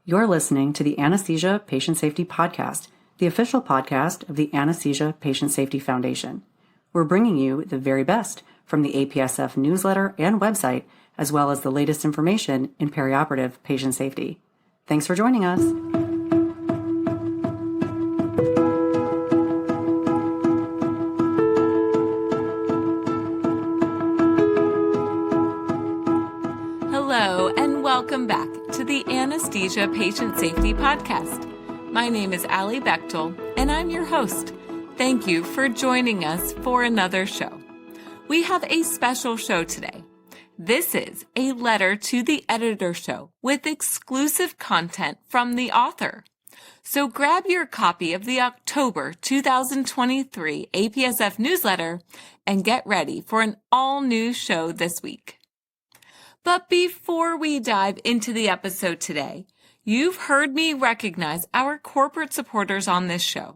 You're listening to the Anesthesia Patient Safety Podcast, the official podcast of the Anesthesia Patient Safety Foundation. We're bringing you the very best from the APSF newsletter and website, as well as the latest information in perioperative patient safety. Thanks for joining us. Hello, and welcome back to the Anesthesia Patient Safety Podcast. My name is Alli Bechtel, and I'm your host. Thank you for joining us for another show. We have a special show today. This is a letter to the editor show with exclusive content from the author. So grab your copy of the October 2023 APSF newsletter and get ready for an all-new show this week. But before we dive into the episode today, you've heard me recognize our corporate supporters on this show.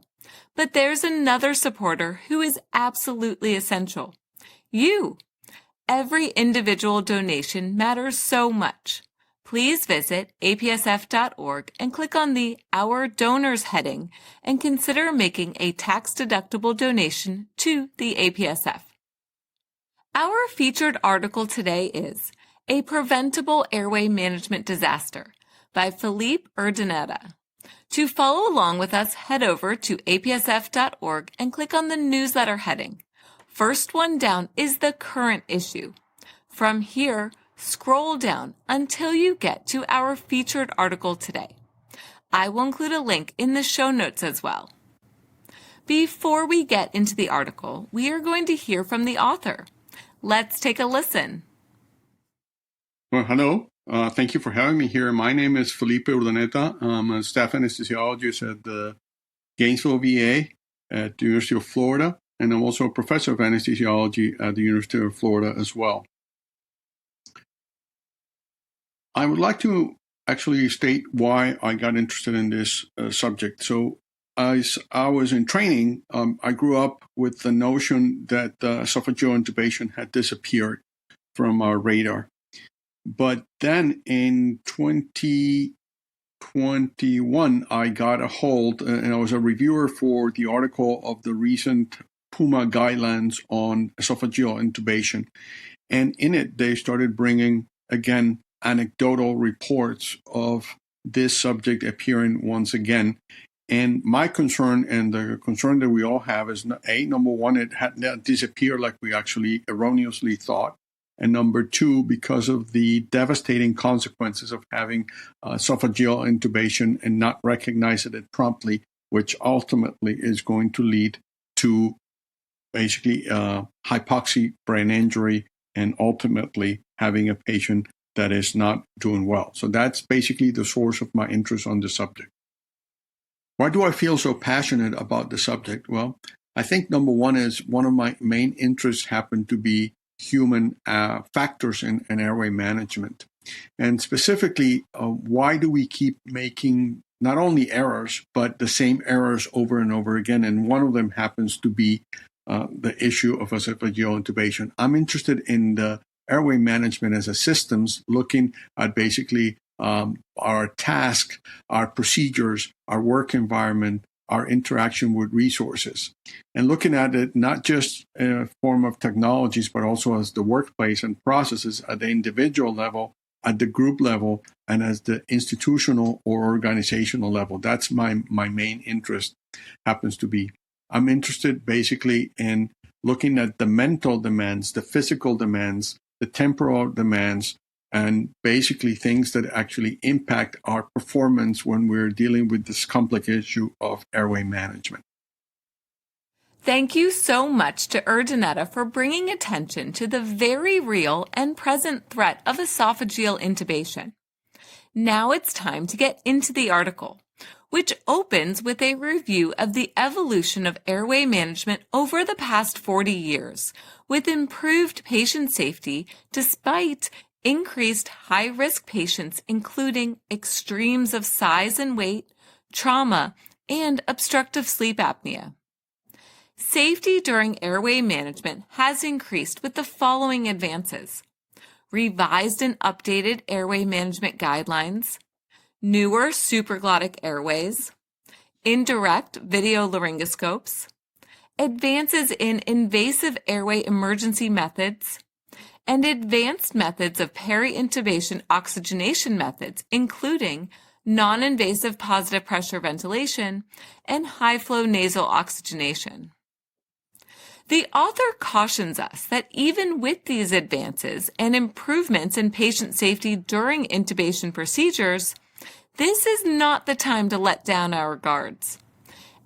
But there's another supporter who is absolutely essential. You. Every individual donation matters so much. Please visit apsf.org and click on the Our Donors heading and consider making a tax-deductible donation to the APSF. Our featured article today is A Preventable Airway Management Disaster by Philippe Urdaneta. To follow along with us, head over to apsf.org and click on the newsletter heading. First one down is the current issue. From here, scroll down until you get to our featured article today. I will include a link in the show notes as well. Before we get into the article, we are going to hear from the author. Let's take a listen. Well, hello. Thank you for having me here. My name is Felipe Urdaneta. I'm a staff anesthesiologist at the Gainesville VA at the University of Florida, and I'm also a professor of anesthesiology at the University of Florida as well. I would like to actually state why I got interested in this subject. So as I was in training, I grew up with the notion that esophageal intubation had disappeared from our radar. But then in 2021, I got a hold, and I was a reviewer for the article of the recent PUMA guidelines on esophageal intubation. And in it, they started bringing, again, anecdotal reports of this subject appearing once again. And my concern, and the concern that we all have, is number one, it had not disappeared like we actually erroneously thought. And number two, because of the devastating consequences of having esophageal intubation and not recognizing it promptly, which ultimately is going to lead to basically hypoxic brain injury and ultimately having a patient that is not doing well. So that's basically the source of my interest on the subject. Why do I feel so passionate about the subject? Well, I think number one is one of my main interests happen to be human factors in airway management. And specifically, why do we keep making not only errors, but the same errors over and over again? And one of them happens to be the issue of esophageal intubation. I'm interested in the airway management as a systems, looking at basically our task, our procedures, our work environment, our interaction with resources, and looking at it not just in a form of technologies, but also as the workplace and processes at the individual level, at the group level, and as the institutional or organizational level. That's my main interest happens to be. I'm interested basically in looking at the mental demands, the physical demands, the temporal demands, and basically things that actually impact our performance when we're dealing with this complex issue of airway management. Thank you so much to Urdaneta for bringing attention to the very real and present threat of esophageal intubation. Now it's time to get into the article, which opens with a review of the evolution of airway management over the past 40 years, with improved patient safety despite increased high-risk patients, including extremes of size and weight, trauma, and obstructive sleep apnea. Safety during airway management has increased with the following advances: revised and updated airway management guidelines, newer supraglottic airways, indirect video laryngoscopes, advances in invasive airway emergency methods, and advanced methods of peri-intubation oxygenation methods, including non-invasive positive pressure ventilation and high-flow nasal oxygenation. The author cautions us that even with these advances and improvements in patient safety during intubation procedures, this is not the time to let down our guards.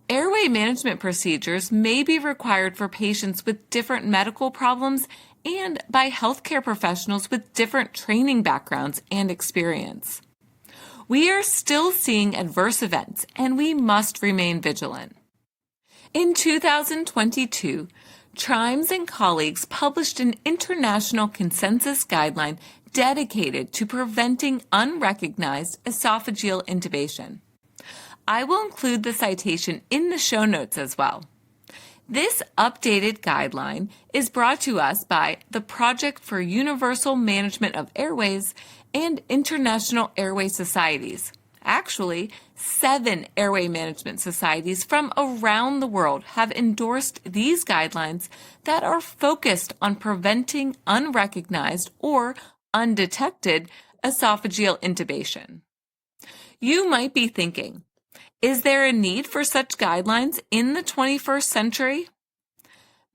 Airway management procedures may be required for patients with different medical problems and by healthcare professionals with different training backgrounds and experience. We are still seeing adverse events, and we must remain vigilant. In 2022, Trimes and colleagues published an international consensus guideline dedicated to preventing unrecognized esophageal intubation. I will include the citation in the show notes as well. This updated guideline is brought to us by the Project for Universal Management of Airways and International Airway Societies. Actually, 7 airway management societies from around the world have endorsed these guidelines that are focused on preventing unrecognized or undetected esophageal intubation. You might be thinking, is there a need for such guidelines in the 21st century?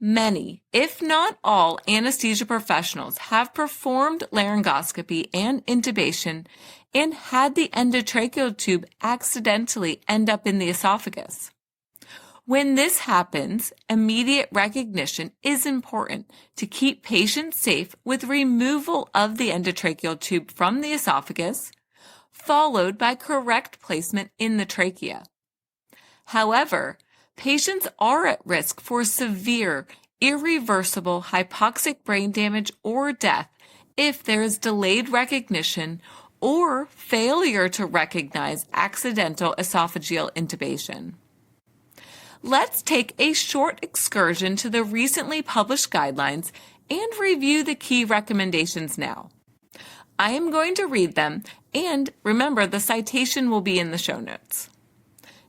Many, if not all, anesthesia professionals have performed laryngoscopy and intubation and had the endotracheal tube accidentally end up in the esophagus. When this happens, immediate recognition is important to keep patients safe with removal of the endotracheal tube from the esophagus, followed by correct placement in the trachea. However, patients are at risk for severe, irreversible hypoxic brain damage or death if there is delayed recognition or failure to recognize accidental esophageal intubation. Let's take a short excursion to the recently published guidelines and review the key recommendations now. I am going to read them, and remember, the citation will be in the show notes.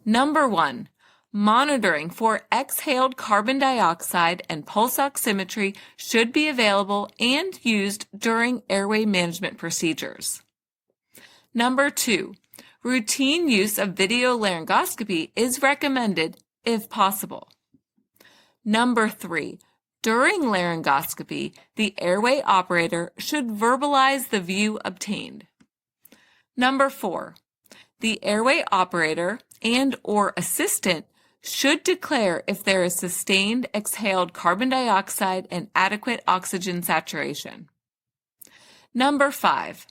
Number 1, monitoring for exhaled carbon dioxide and pulse oximetry should be available and used during airway management procedures. Number 2, routine use of video laryngoscopy is recommended if possible. Number 3, during laryngoscopy, the airway operator should verbalize the view obtained. Number 4, the airway operator and/or assistant should declare if there is sustained exhaled carbon dioxide and adequate oxygen saturation. Number 5,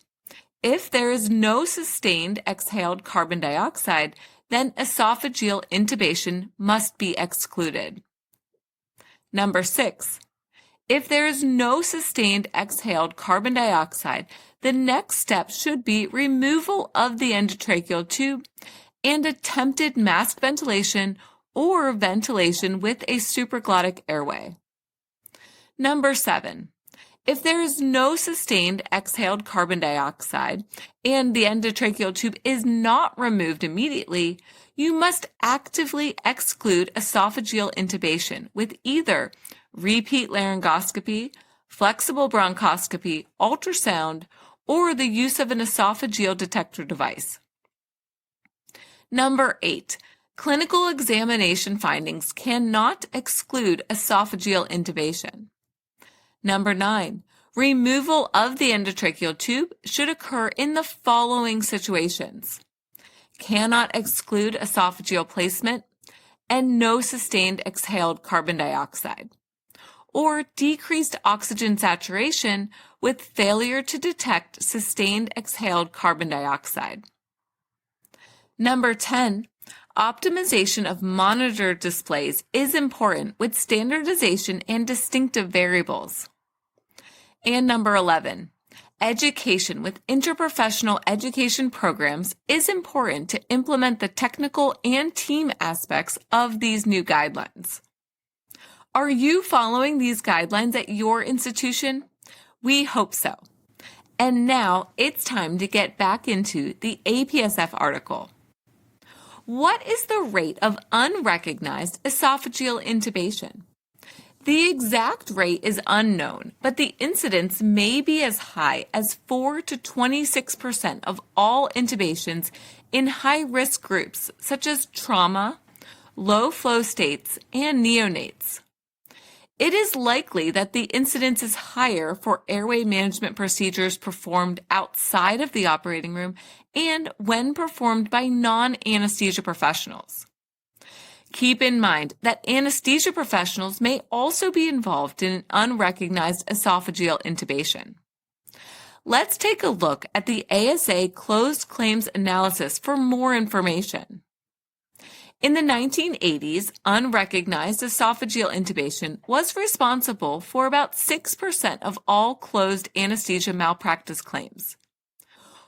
if there is no sustained exhaled carbon dioxide, then esophageal intubation must be excluded. Number 6, if there is no sustained exhaled carbon dioxide, the next step should be removal of the endotracheal tube and attempted mask ventilation or ventilation with a supraglottic airway. Number 7, if there is no sustained exhaled carbon dioxide and the endotracheal tube is not removed immediately, you must actively exclude esophageal intubation with either repeat laryngoscopy, flexible bronchoscopy, ultrasound, or the use of an esophageal detector device. Number 8, clinical examination findings cannot exclude esophageal intubation. Number 9, removal of the endotracheal tube should occur in the following situations: cannot exclude esophageal placement and no sustained exhaled carbon dioxide, or decreased oxygen saturation with failure to detect sustained exhaled carbon dioxide. Number 10, optimization of monitor displays is important with standardization and distinctive variables. And number 11, education with interprofessional education programs is important to implement the technical and team aspects of these new guidelines. Are you following these guidelines at your institution? We hope so. And now it's time to get back into the APSF article. What is the rate of unrecognized esophageal intubation? The exact rate is unknown, but the incidence may be as high as 4 to 26% of all intubations in high-risk groups such as trauma, low flow states, and neonates. It is likely that the incidence is higher for airway management procedures performed outside of the operating room and when performed by non-anesthesia professionals. Keep in mind that anesthesia professionals may also be involved in an unrecognized esophageal intubation. Let's take a look at the ASA closed claims analysis for more information. In the 1980s, unrecognized esophageal intubation was responsible for about 6% of all closed anesthesia malpractice claims.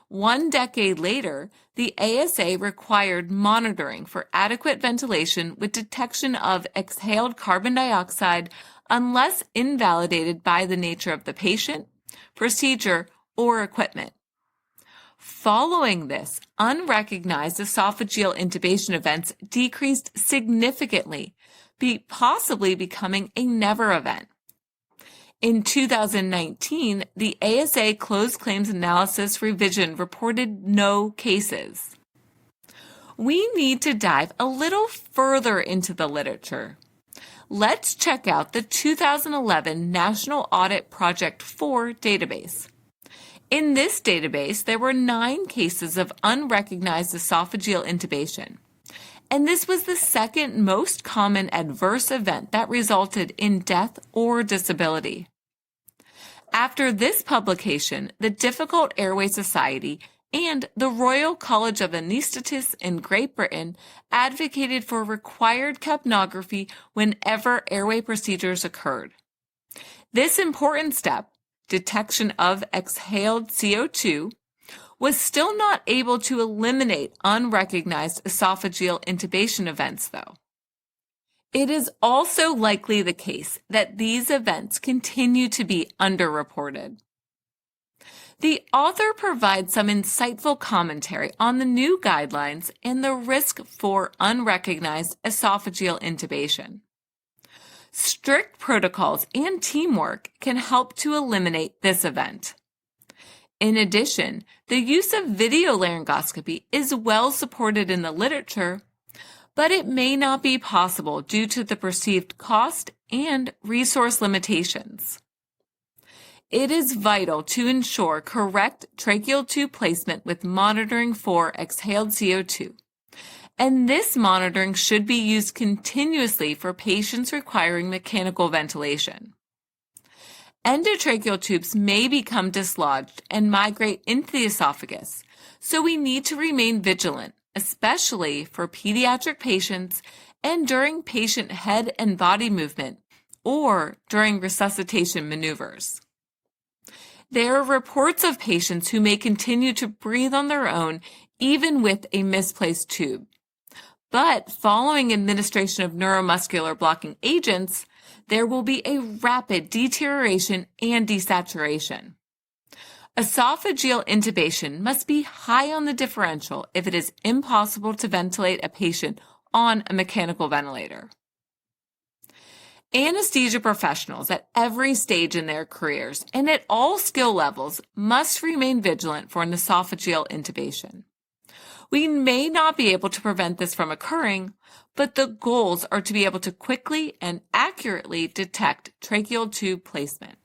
1 decade later, the ASA required monitoring for adequate ventilation with detection of exhaled carbon dioxide unless invalidated by the nature of the patient, procedure, or equipment. Following this, unrecognized esophageal intubation events decreased significantly, possibly becoming a never event. In 2019, the ASA closed claims analysis revision reported no cases. We need to dive a little further into the literature. Let's check out the 2011 National Audit Project 4 database. In this database, there were 9 cases of unrecognized esophageal intubation, and this was the second most common adverse event that resulted in death or disability. After this publication, the Difficult Airway Society and the Royal College of Anaesthetists in Great Britain advocated for required capnography whenever airway procedures occurred. This important step, detection of exhaled CO2, was still not able to eliminate unrecognized esophageal intubation events, though. It is also likely the case that these events continue to be underreported. The author provides some insightful commentary on the new guidelines and the risk for unrecognized esophageal intubation. Strict protocols and teamwork can help to eliminate this event. In addition, the use of video laryngoscopy is well supported in the literature, but it may not be possible due to the perceived cost and resource limitations. It is vital to ensure correct tracheal tube placement with monitoring for exhaled CO2, and this monitoring should be used continuously for patients requiring mechanical ventilation. Endotracheal tubes may become dislodged and migrate into the esophagus, so we need to remain vigilant, especially for pediatric patients and during patient head and body movement or during resuscitation maneuvers. There are reports of patients who may continue to breathe on their own even with a misplaced tube. But following administration of neuromuscular blocking agents, there will be a rapid deterioration and desaturation. Esophageal intubation must be high on the differential if it is impossible to ventilate a patient on a mechanical ventilator. Anesthesia professionals at every stage in their careers and at all skill levels must remain vigilant for an esophageal intubation. We may not be able to prevent this from occurring, but the goals are to be able to quickly and accurately detect tracheal tube placement.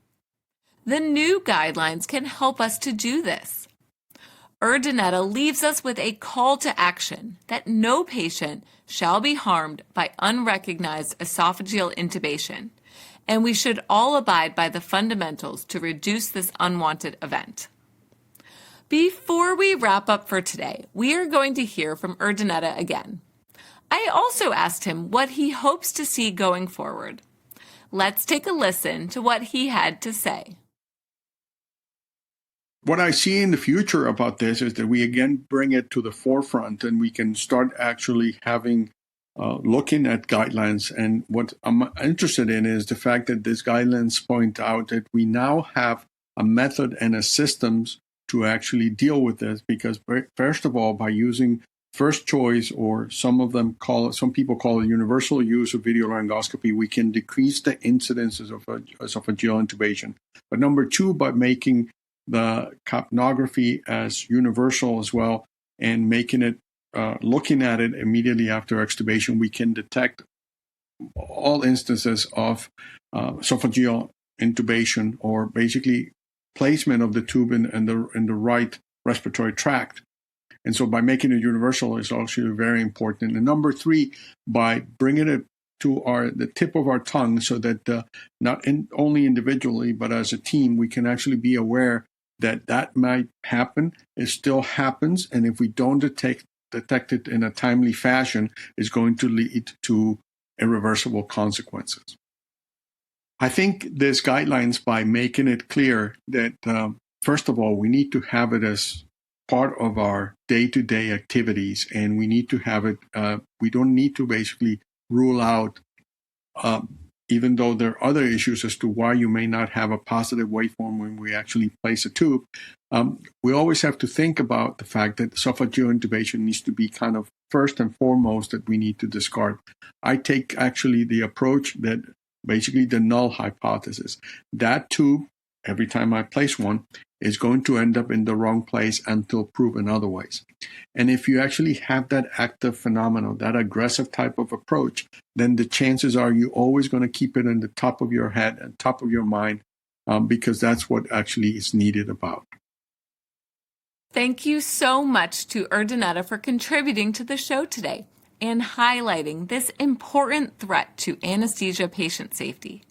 The new guidelines can help us to do this. Urdaneta leaves us with a call to action that no patient shall be harmed by unrecognized esophageal intubation, and we should all abide by the fundamentals to reduce this unwanted event. Before we wrap up for today, we are going to hear from Urdaneta again. I also asked him what he hopes to see going forward. Let's take a listen to what he had to say. What I see in the future about this is that we again bring it to the forefront and we can start actually having looking at guidelines. And what I'm interested in is the fact that these guidelines point out that we now have a method and a systems to actually deal with this, because first of all, by using first choice, or some people call it universal use of video laryngoscopy, we can decrease the incidences of esophageal intubation. But number two, by making the capnography as universal as well, and making it, looking at it immediately after extubation, we can detect all instances of esophageal intubation, or basically placement of the tube in the right respiratory tract. And so by making it universal is also very important. And number three, by bringing it to the tip of our tongue, so that only individually, but as a team, we can actually be aware that might happen. It still happens. And if we don't detect it in a timely fashion, it's going to lead to irreversible consequences. I think this guidelines, by making it clear that, first of all, we need to have it as part of our day-to-day activities, and we need to have it, we don't need to basically rule out, even though there are other issues as to why you may not have a positive waveform when we actually place a tube. We always have to think about the fact that esophageal intubation needs to be kind of first and foremost that we need to discard. I take actually the approach that basically the null hypothesis. That tube, every time I place one, is going to end up in the wrong place until proven otherwise. And if you actually have that active phenomenon, that aggressive type of approach, then the chances are you're always going to keep it in the top of your head and top of your mind, because that's what actually is needed about. Thank you so much to Urdaneta for contributing to the show today and highlighting this important threat to anesthesia patient safety.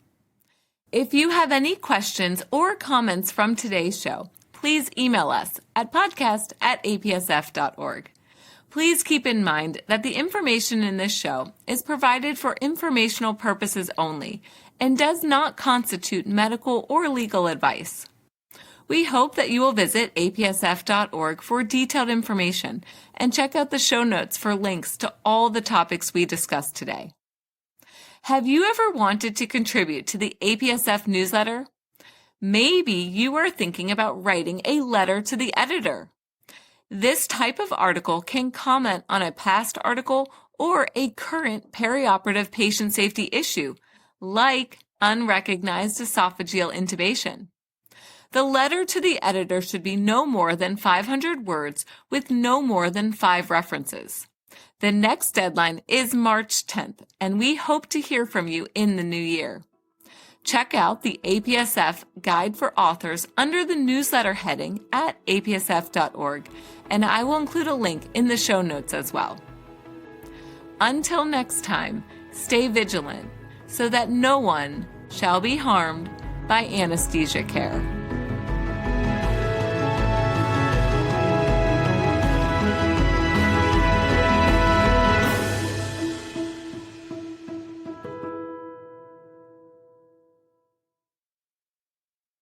If you have any questions or comments from today's show, please email us at podcast@apsf.org. Please keep in mind that the information in this show is provided for informational purposes only and does not constitute medical or legal advice. We hope that you will visit apsf.org for detailed information and check out the show notes for links to all the topics we discussed today. Have you ever wanted to contribute to the APSF newsletter? Maybe you are thinking about writing a letter to the editor. This type of article can comment on a past article or a current perioperative patient safety issue, like unrecognized esophageal intubation. The letter to the editor should be no more than 500 words with no more than 5 references. The next deadline is March 10th, and we hope to hear from you in the new year. Check out the APSF Guide for Authors under the newsletter heading at apsf.org, and I will include a link in the show notes as well. Until next time, stay vigilant so that no one shall be harmed by anesthesia care.